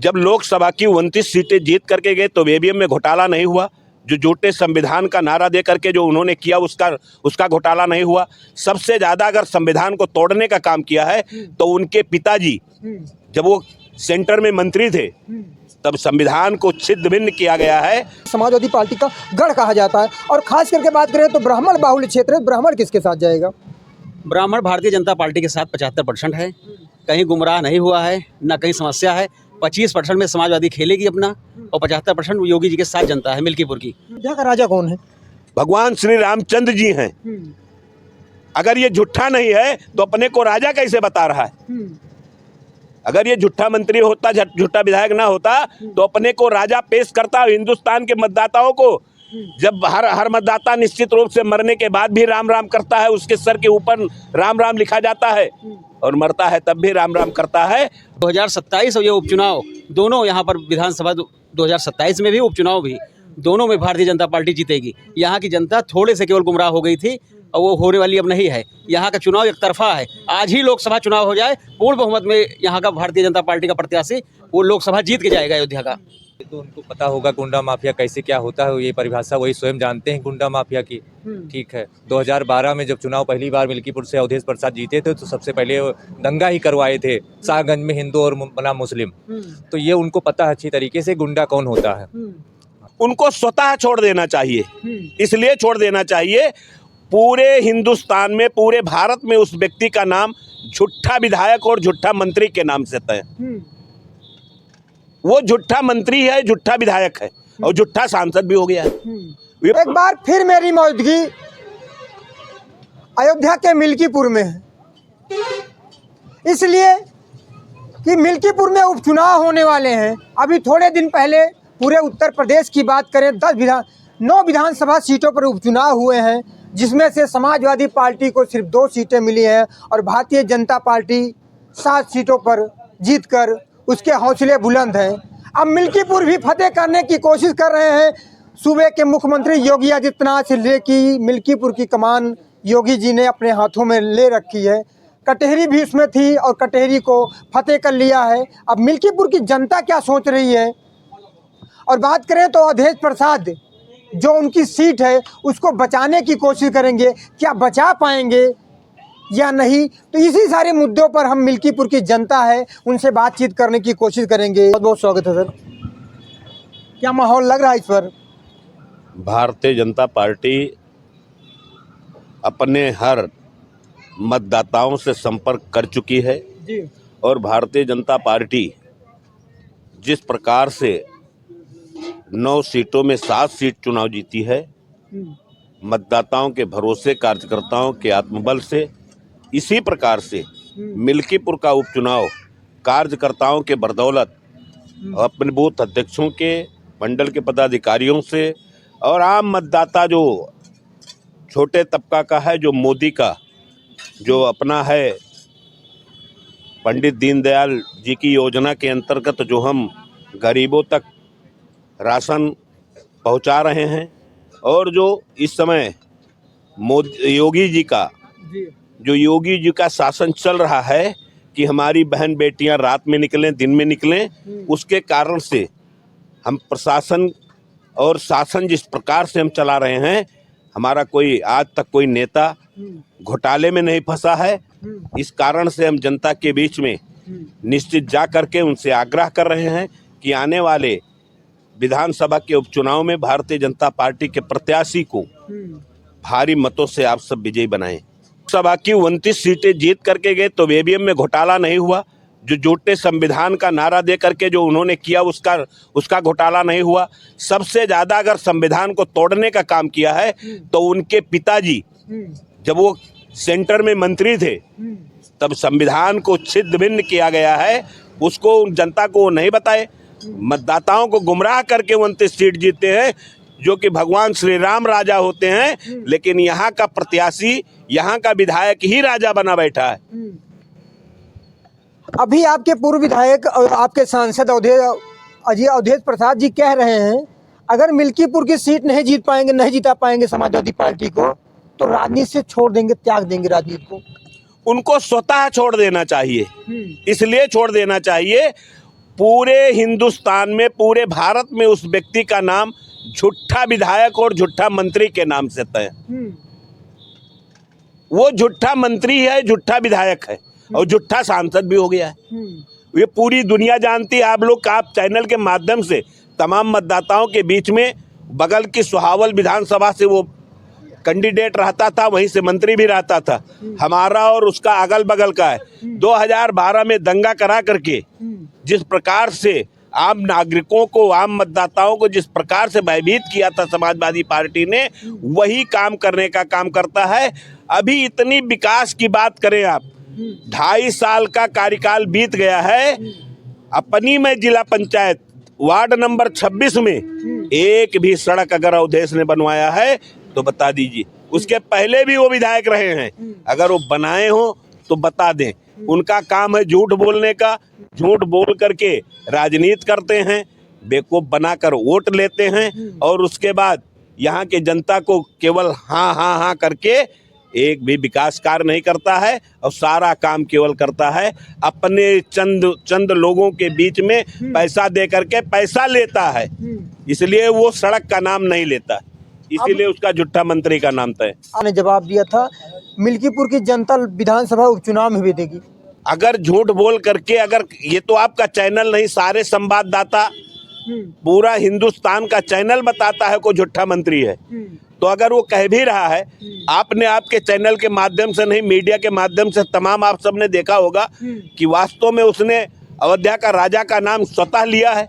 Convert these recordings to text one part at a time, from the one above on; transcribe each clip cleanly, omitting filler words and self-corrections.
जब लोकसभा की 29 सीटें जीत करके गए तो ईवीएम में घोटाला नहीं हुआ। जो झूठे संविधान का नारा दे करके जो उन्होंने किया उसका घोटाला नहीं हुआ। सबसे ज्यादा अगर संविधान को तोड़ने का काम किया है तो उनके पिताजी जब वो सेंटर में मंत्री थे तब संविधान को छिन्न भिन्न किया गया है। समाजवादी पार्टी का गढ़ कहा जाता है और खास करके बात करें तो ब्राह्मण बाहुल्य क्षेत्र है, ब्राह्मण किसके साथ जाएगा? ब्राह्मण भारतीय जनता पार्टी के साथ 75% है, कहीं गुमराह नहीं हुआ है, ना कहीं समस्या है। 25% में समाजवादी खेलेगी अपना और 75% योगी जी के साथ जनता है मिल्कीपुर की। अयोध्या का राजा कौन है? भगवान श्री रामचंद्र जी हैं। अगर ये झूठा नहीं है तो अपने को राजा कैसे बता रहा है? अगर ये झूठा मंत्री होता, झूठा विधायक ना होता तो अपने को राजा पेश करता। हिंदुस्तान के मतदाताओं को जब हर मतदाता निश्चित रूप से मरने के बाद भी राम राम करता है, उसके सर के ऊपर राम राम लिखा जाता है और मरता है तब भी राम राम करता है। 2027 और ये उपचुनाव दोनों यहाँ पर विधानसभा 2027 में भी उपचुनाव भी दोनों में भारतीय जनता पार्टी जीतेगी। यहाँ की जनता थोड़े से केवल गुमराह हो गई थी और वो होने वाली अब नहीं है। यहाँ का चुनाव एक तरफा है। आज ही लोकसभा चुनाव हो जाए, पूर्ण बहुमत में यहाँ का भारतीय जनता पार्टी का प्रत्याशी वो लोकसभा जीत के जाएगा अयोध्या का। तो उनको पता होगा गुंडा माफिया कैसे क्या होता है, ये परिभाषा वही स्वयं जानते हैं गुंडा माफिया की। ठीक है, 2012 में जब चुनाव पहली बार मिल्कीपुर से अवधेश प्रसाद जीते थे तो सबसे पहले दंगा ही करवाए थे शाहगंज में, हिंदू और बना मुस्लिम। तो ये उनको पता है अच्छी तरीके से गुंडा कौन होता है। उनको स्वतः छोड़ देना चाहिए। इसलिए छोड़ देना चाहिए, पूरे हिंदुस्तान में, पूरे भारत में उस व्यक्ति का नाम झूठा विधायक और झूठा मंत्री के नाम से तय। वो झूठा मंत्री है, झूठा विधायक है और झूठा सांसद भी हो गया है। एक बार फिर मेरी मौजूदगी अयोध्या के मिल्कीपुर में है, इसलिए कि मिल्कीपुर में उपचुनाव होने वाले हैं। अभी थोड़े दिन पहले पूरे उत्तर प्रदेश की बात करें 9 विधानसभा सीटों पर उपचुनाव हुए हैं, जिसमें से समाजवादी पार्टी को सिर्फ 2 सीटें मिली हैं और भारतीय जनता पार्टी 7 सीटों पर जीतकर उसके हौसले बुलंद हैं। अब मिल्कीपुर भी फतेह करने की कोशिश कर रहे हैं। सूबे के मुख्यमंत्री योगी आदित्यनाथ से लेकर मिल्कीपुर की कमान योगी जी ने अपने हाथों में ले रखी है। कटहरी भी इसमें थी और कटहरी को फतेह कर लिया है। अब मिल्कीपुर की जनता क्या सोच रही है? और बात करें तो अवधेश प्रसाद जो उनकी सीट है उसको बचाने की कोशिश करेंगे, क्या बचा पाएंगे या नहीं? तो इसी सारे मुद्दों पर हम मिल्कीपुर की जनता है उनसे बातचीत करने की कोशिश करेंगे। बहुत बहुत स्वागत है सर। क्या माहौल लग रहा है इस पर? भारतीय जनता पार्टी अपने हर मतदाताओं से संपर्क कर चुकी है जी। और भारतीय जनता पार्टी जिस प्रकार से 9 सीटों में 7 सीट चुनाव जीती है, मतदाताओं के भरोसे, कार्यकर्ताओं के आत्मबल से, इसी प्रकार से मिल्कीपुर का उपचुनाव कार्यकर्ताओं के बदौलत, अपने बूथ अध्यक्षों के, मंडल के पदाधिकारियों से और आम मतदाता जो छोटे तबका का है, जो मोदी का जो अपना है पंडित दीनदयाल जी की योजना के अंतर्गत जो हम गरीबों तक राशन पहुंचा रहे हैं और जो इस समय योगी जी का शासन चल रहा है कि हमारी बहन बेटियां रात में निकलें, दिन में निकलें, उसके कारण से हम प्रशासन और शासन जिस प्रकार से हम चला रहे हैं, हमारा कोई आज तक कोई नेता घोटाले में नहीं फंसा है। इस कारण से हम जनता के बीच में निश्चित जा करके उनसे आग्रह कर रहे हैं कि आने वाले विधानसभा के उपचुनाव में भारतीय जनता पार्टी के प्रत्याशी को भारी मतों से आप सब विजयी बनाएं। सभा की 29 सीटें जीत करके गए तो ईवीएम में घोटाला नहीं हुआ। जो झूठे संविधान का नारा दे करके जो उन्होंने किया उसका घोटाला नहीं हुआ। सबसे ज्यादा अगर संविधान को तोड़ने का काम किया है तो उनके पिताजी जब वो सेंटर में मंत्री थे तब संविधान को छिन्न भिन्न किया गया है, उसको जनता को नहीं बताए। मतदाताओं को गुमराह करके 29 सीट जीते हैं, जो कि भगवान श्री राम राजा होते हैं, लेकिन यहाँ का प्रत्याशी, यहाँ का विधायक ही राजा बना बैठा है। अभी आपके पूर्व विधायक और आपके सांसद अवधेश प्रसाद जी कह रहे हैं अगर मिल्कीपुर की सीट नहीं जीता पाएंगे समाजवादी पार्टी को तो राजनीति से छोड़ देंगे, त्याग देंगे राजनीति को। उनको स्वतः छोड़ देना चाहिए। इसलिए छोड़ देना चाहिए, पूरे हिंदुस्तान में, पूरे भारत में उस व्यक्ति का नाम झूठा विधायक और झूठा मंत्री के नाम से तय। वो झूठा मंत्री है, झूठा विधायक है और झूठा सांसद भी हो गया है। ये पूरी दुनिया जानती है। आप लोग, आप चैनल के माध्यम से तमाम मतदाताओं के बीच में, बगल की सुहावल विधानसभा से वो कैंडिडेट रहता था, वहीं से मंत्री भी रहता था। हमारा और उसका अगल बगल का है। 2012 में दंगा करा करके जिस प्रकार से आम नागरिकों को, आम मतदाताओं को जिस प्रकार से भयभीत किया था समाजवादी पार्टी ने, वही काम करने का काम करता है। अभी इतनी विकास की बात करें आप, 2.5 साल का कार्यकाल बीत गया है। अपनी में जिला पंचायत वार्ड नंबर 26 में एक भी सड़क अगर अवधेश ने बनवाया है तो बता दीजिए। उसके पहले भी वो विधायक रहे हैं, अगर वो बनाए हो तो बता दें। उनका काम है झूठ बोलने का, झूठ बोल करके राजनीति करते हैं, बेवकूफ बनाकर वोट लेते हैं और उसके बाद यहाँ के जनता को केवल हाँ हाँ हाँ करके एक भी विकास कार्य नहीं करता है और सारा काम केवल करता है अपने चंद लोगों के बीच में पैसा दे करके पैसा लेता है। इसलिए वो सड़क का नाम नहीं लेता, इसीलिए उसका झूठा मंत्री का नाम तय। ने जवाब दिया था मिल्कीपुर की जनता विधानसभा उपचुनाव में भी देगी। अगर झूठ बोल करके, अगर ये तो आपका चैनल नहीं, सारे संवाददाता, पूरा हिंदुस्तान का चैनल बताता है कोई झूठा मंत्री है, तो अगर वो कह भी रहा है, आपने आपके चैनल के माध्यम से नहीं, मीडिया के माध्यम से तमाम आप सबने देखा होगा कि वास्तव में उसने अयोध्या का राजा का नाम स्वतः लिया है।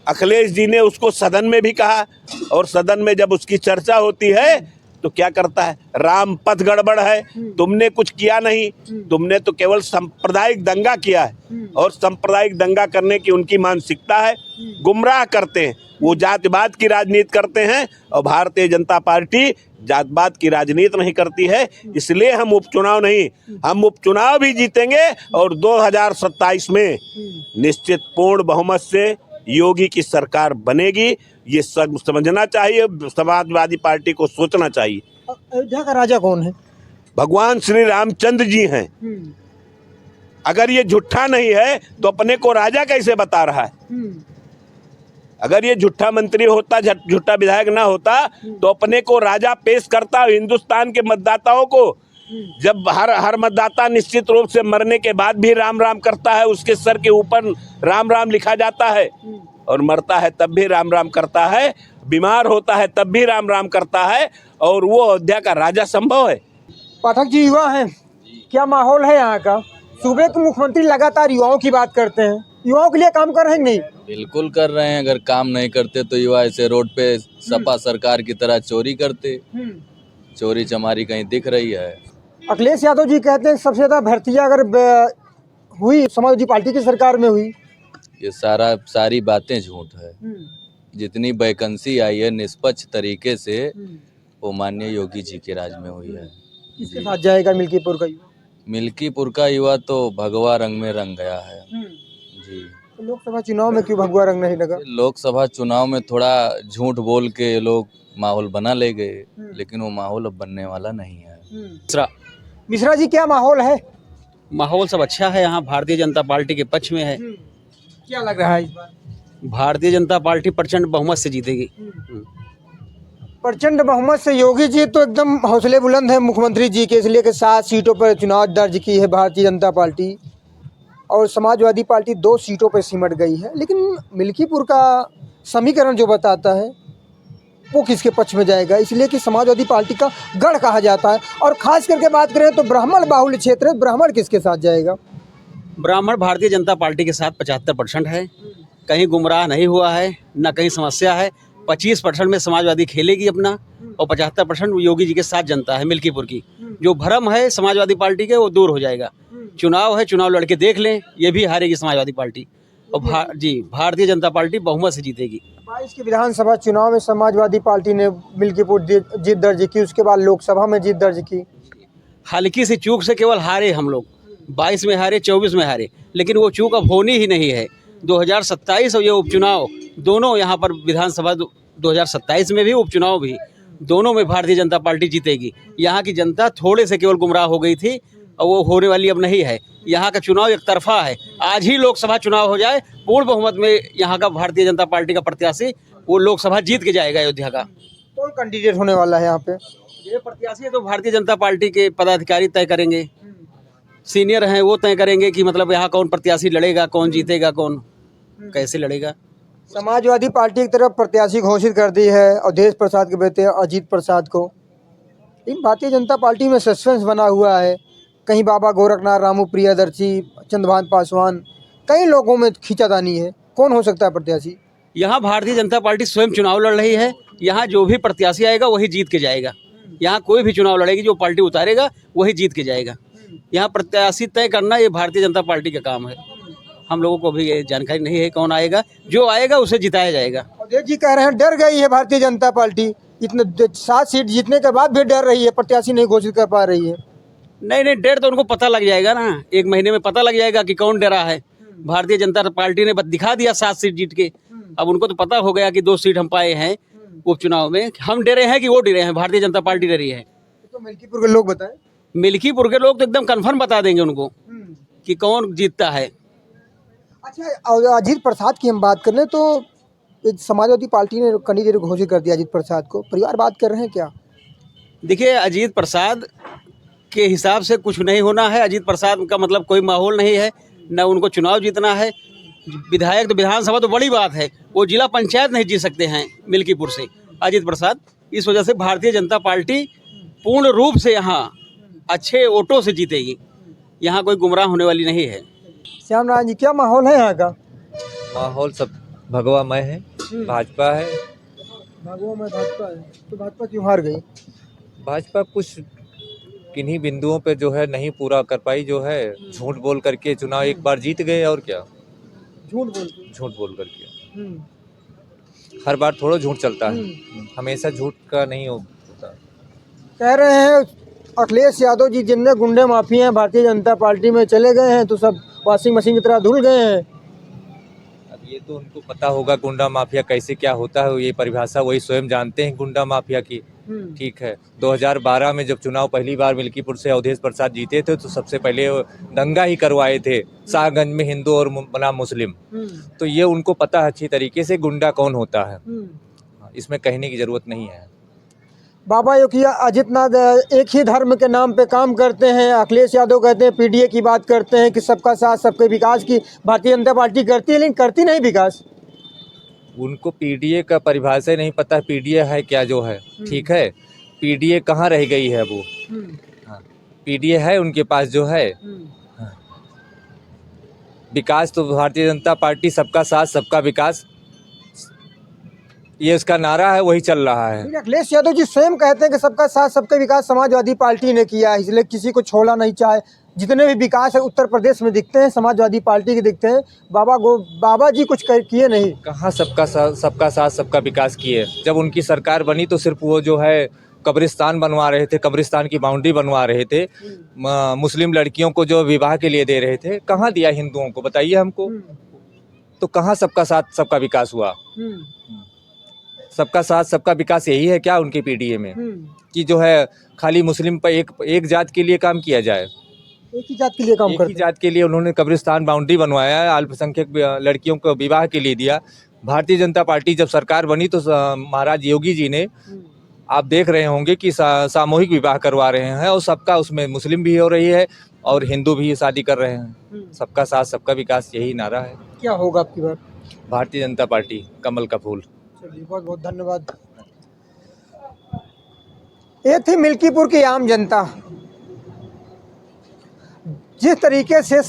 अखिलेश जी ने उसको सदन में भी कहा और सदन में जब उसकी चर्चा होती है तो क्या करता है, राम पथ गड़बड़ है, तुमने कुछ किया नहीं, तुमने तो केवल सांप्रदायिक दंगा किया है। और सांप्रदायिक दंगा करने की उनकी मानसिकता है, गुमराह करते हैं, वो जातिवाद की राजनीति करते हैं और भारतीय जनता पार्टी जातवाद की राजनीति नहीं करती है। इसलिए हम उपचुनाव नहीं, हम उपचुनाव भी जीतेंगे और 2027 में निश्चित पूर्ण बहुमत से योगी की सरकार बनेगी। ये सब समझना चाहिए, समाजवादी पार्टी को सोचना चाहिए। अयोध्या का राजा कौन है? भगवान श्री रामचंद्र जी हैं। अगर ये झूठा नहीं है तो अपने को राजा कैसे बता रहा है? अगर ये झूठा मंत्री होता, झूठा विधायक ना होता तो अपने को राजा पेश करता। हिंदुस्तान के मतदाताओं को जब हर मतदाता निश्चित रूप से मरने के बाद भी राम राम करता है, उसके सर के ऊपर राम राम लिखा जाता है, और मरता है तब भी राम राम करता है, बीमार होता है तब भी राम राम करता है, और वो अयोध्या का राजा संभव है। पाठक जी युवा हैं, क्या माहौल है यहाँ का? सूबे के मुख्यमंत्री लगातार युवाओं की बात करते हैं, युवाओं के लिए काम कर रहे हैं नहीं? बिल्कुल कर रहे हैं। अगर काम नहीं करते तो युवा ऐसे रोड पे सपा सरकार की तरह चोरी करते। चोरी चमारी कहीं दिख रही है? अखिलेश यादव जी कहते हैं सबसे ज्यादा भर्तियां अगर हुई समाजवादी पार्टी की सरकार में हुई। ये सारी बातें झूठ है। जितनी वैकेंसी आई है निष्पक्ष तरीके से वो माननीय योगी जी के राज में हुई है। किसके साथ जाएगा मिल्कीपुर का युवा? मिल्कीपुर का युवा तो भगवा रंग में रंग गया है जी। तो लोकसभा चुनाव में क्यों भगवा रंग नहीं लगा? लोकसभा चुनाव में थोड़ा झूठ बोल के लोग माहौल बना ले गए, लेकिन वो माहौल अब बनने वाला नहीं है। मिश्रा जी, क्या माहौल है? माहौल सब अच्छा है यहाँ, भारतीय जनता पार्टी के पक्ष में है। क्या लग रहा है इस बार? भारतीय जनता पार्टी प्रचंड बहुमत से जीतेगी। प्रचंड बहुमत से। योगी जी तो एकदम हौसले बुलंद है मुख्यमंत्री जी के, इसलिए कि 7 सीटों पर चुनाव दर्ज की है भारतीय जनता पार्टी, और समाजवादी पार्टी 2 सीटों पर सिमट गई है। लेकिन मिल्कीपुर का समीकरण जो बताता है वो किसके पक्ष में जाएगा, इसलिए कि समाजवादी पार्टी का गढ़ कहा जाता है। और खास करके बात करें तो ब्राह्मण बाहुल्य क्षेत्र है, ब्राह्मण किसके साथ जाएगा? ब्राह्मण भारतीय जनता पार्टी के साथ 75% है, कहीं गुमराह नहीं हुआ है, न कहीं समस्या है। 25% में समाजवादी खेलेगी अपना, और 75% योगी जी के साथ जनता है मिल्कीपुर की। जो भ्रम है समाजवादी पार्टी के वो दूर हो जाएगा। चुनाव है, चुनाव लड़के देख लें, ये भी हारेगी समाजवादी पार्टी, और भारतीय जनता पार्टी बहुमत से जीतेगी। 22 के विधानसभा चुनाव में समाजवादी पार्टी ने मिल्कीपुर जीत दर्ज की, उसके बाद लोकसभा में जीत दर्ज की। हल्की सी चूक से केवल हारे हम लोग, 22 में हारे, 24 में हारे, लेकिन वो चूक अब होनी ही नहीं है। 2027 और ये उपचुनाव दोनों यहाँ पर, विधानसभा 2027 में भी, उपचुनाव भी, दोनों में भारतीय जनता पार्टी जीतेगी। यहाँ की जनता थोड़े से केवल गुमराह हो गई थी, और वो होने वाली अब नहीं है। यहाँ का चुनाव एक तरफा है। आज ही लोकसभा चुनाव हो जाए, पूर्ण बहुमत में यहाँ का भारतीय जनता पार्टी का प्रत्याशी वो लोकसभा जीत के जाएगा अयोध्या का। कौन कैंडिडेट होने वाला है यहाँ पे? ये प्रत्याशी तो भारतीय जनता पार्टी के पदाधिकारी तय करेंगे, सीनियर हैं वो तय करेंगे कि मतलब यहाँ कौन प्रत्याशी लड़ेगा, कौन जीतेगा, कौन कैसे लड़ेगा। समाजवादी पार्टी की तरफ प्रत्याशी घोषित कर दी है अवधेश प्रसाद के बेटे अजीत प्रसाद को। इन भारतीय जनता पार्टी में सस्पेंस बना हुआ है। कहीं बाबा गोरखनाथ, रामू प्रियदर्शी, चंद्रभान पासवान, कई लोगों में खींचातानी है। कौन हो सकता है प्रत्याशी? यहाँ भारतीय जनता पार्टी स्वयं चुनाव लड़ रही है। यहाँ जो भी प्रत्याशी आएगा वही जीत के जाएगा। यहाँ कोई भी चुनाव लड़ेगी, जो पार्टी उतारेगा वही जीत के जाएगा। यहाँ प्रत्याशी तय करना ये भारतीय जनता पार्टी का काम है। हम लोगों को भी ये जानकारी नहीं है कौन आएगा, जो आएगा उसे जिताया जाएगा। अवधेश जी कह रहे हैं डर गई है भारतीय जनता पार्टी, इतने 7 सीट जीतने के बाद भी डर रही है, प्रत्याशी नहीं घोषित कर पा रही है। नहीं, डर तो उनको पता लग जाएगा ना, 1 महीने में पता लग जाएगा कि कौन डरा है। भारतीय जनता पार्टी ने दिखा दिया 7 सीट जीत के। अब उनको तो पता हो गया कि 2 सीट हम पाए हैं उपचुनाव में। हम डरे हैं कि वो डरे हैं, भारतीय जनता पार्टी डरी है। तो मिल्कीपुर के लोग बताएं। मिल्कीपुर के लोग तो एकदम कन्फर्म बता देंगे उनको कि कौन जीतता है। अच्छा, अजीत प्रसाद की हम बात कर लें तो एक समाजवादी पार्टी ने कैंडिडेट घोषित कर दिया अजीत प्रसाद को। परिवार बात कर रहे हैं क्या? देखिए, अजीत प्रसाद के हिसाब से कुछ नहीं होना है। अजीत प्रसाद का मतलब कोई माहौल नहीं है, न उनको चुनाव जीतना है। विधायक तो विधानसभा तो बड़ी बात है, वो जिला पंचायत नहीं जीत सकते हैं मिल्कीपुर से अजीत प्रसाद। इस वजह से भारतीय जनता पार्टी पूर्ण रूप से यहाँ अच्छे वोटों से जीतेगी। यहाँ कोई गुमराह होने वाली नहीं है। श्याम नारायण जी, क्या माहौल है यहाँ का? माहौल सब भगवामय है, भाजपा है। भागवा में भाजपा है, तो भाजपा क्यों हार गई? भाजपा कुछ किन्हीं बिंदुओं पे जो है नहीं पूरा कर पाई, जो है झूठ बोल करके चुनाव एक बार जीत गए। और क्या झूठ बोल करके हर बार थोड़ा झूठ चलता है, हमेशा झूठ का नहीं होता। कह रहे हैं अखिलेश यादव जी जितने गुंडे माफिया हैं भारतीय जनता पार्टी में चले गए हैं तो सब वॉशिंग मशीन की तरह धुल गए हैं। अब ये तो उनको पता होगा गुंडा माफिया कैसे क्या होता है, ये परिभाषा वही स्वयं जानते हैं गुंडा माफिया की। ठीक है, 2012 में जब चुनाव पहली बार मिल्कीपुर से अवधेश प्रसाद जीते थे तो सबसे पहले दंगा ही करवाए थे शाहगंज में, हिंदू और बनाम मुस्लिम। तो ये उनको पता है अच्छी तरीके से गुंडा कौन होता है, इसमें कहने की जरूरत नहीं है। बाबा योगिया आदित्यनाथ एक ही धर्म के नाम पे काम करते हैं। अखिलेश यादव कहते हैं पीडीए की बात करते हैं कि सबका साथ सबके विकास की भारतीय जनता पार्टी करती है, लेकिन करती नहीं विकास। उनको पीडीए का परिभाषा ही नहीं पता, पीडीए है क्या जो है। ठीक है, पीडीए कहाँ रह गई है वो? हाँ, पीडीए है उनके पास जो है। हाँ, विकास तो भारतीय जनता पार्टी सबका साथ सबका विकास, ये उसका नारा है, वही चल रहा है। अखिलेश यादव जी स्वयं कहते हैं कि सबका साथ सबका विकास समाजवादी पार्टी ने किया है, इसलिए किसी को छोड़ा नहीं चाहे। जितने भी विकास है उत्तर प्रदेश में दिखते हैं समाजवादी पार्टी के दिखते हैं। बाबा जी कुछ किए नहीं। कहाँ सबका साथ सबका विकास किए? जब उनकी सरकार बनी तो सिर्फ वो जो है कब्रिस्तान बनवा रहे थे, कब्रिस्तान की बाउंड्री बनवा रहे थे, मुस्लिम लड़कियों को जो विवाह के लिए दे रहे थे। कहाँ दिया हिंदुओं को, बताइए हमको। तो कहाँ सबका साथ सबका विकास हुआ? सबका साथ सबका विकास यही है क्या उनकी पीडीए में, कि जो है खाली मुस्लिम पर एक जात के लिए काम किया जाए? एक ही जात के लिए काम करते हैं। एक ही जात के लिए उन्होंने कब्रिस्तान बाउंड्री बनवाया है, अल्पसंख्यक लड़कियों को विवाह के लिए दिया। भारतीय जनता पार्टी जब सरकार बनी तो महाराज योगी जी ने, आप देख रहे होंगे कि सामूहिक विवाह करवा रहे हैं, और सबका उसमें मुस्लिम भी हो रही है और हिंदू भी शादी कर रहे हैं। सबका साथ सबका विकास, यही नारा है। क्या होगा आपकी बार? भारतीय जनता पार्टी, कमल का फूल। चलिए, बहुत बहुत धन्यवाद। ये थी मिल्कीपुर की आम जनता। जिस तरीके से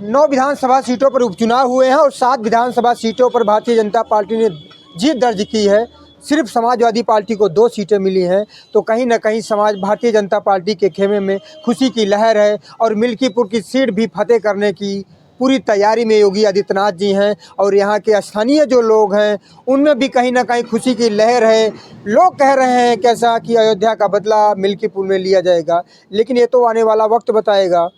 9 विधानसभा सीटों पर उपचुनाव हुए हैं और 7 विधानसभा सीटों पर भारतीय जनता पार्टी ने जीत दर्ज की है, सिर्फ समाजवादी पार्टी को 2 सीटें मिली हैं, तो कहीं ना कहीं भारतीय जनता पार्टी के खेमे में खुशी की लहर है। और मिल्कीपुर की सीट भी फतेह करने की पूरी तैयारी में योगी आदित्यनाथ जी हैं और यहाँ के स्थानीय जो लोग हैं उनमें भी कहीं ना कहीं खुशी की लहर है। लोग कह रहे हैं कैसा कि अयोध्या का बदला मिल्कीपुर में लिया जाएगा, लेकिन ये तो आने वाला वक्त बताएगा।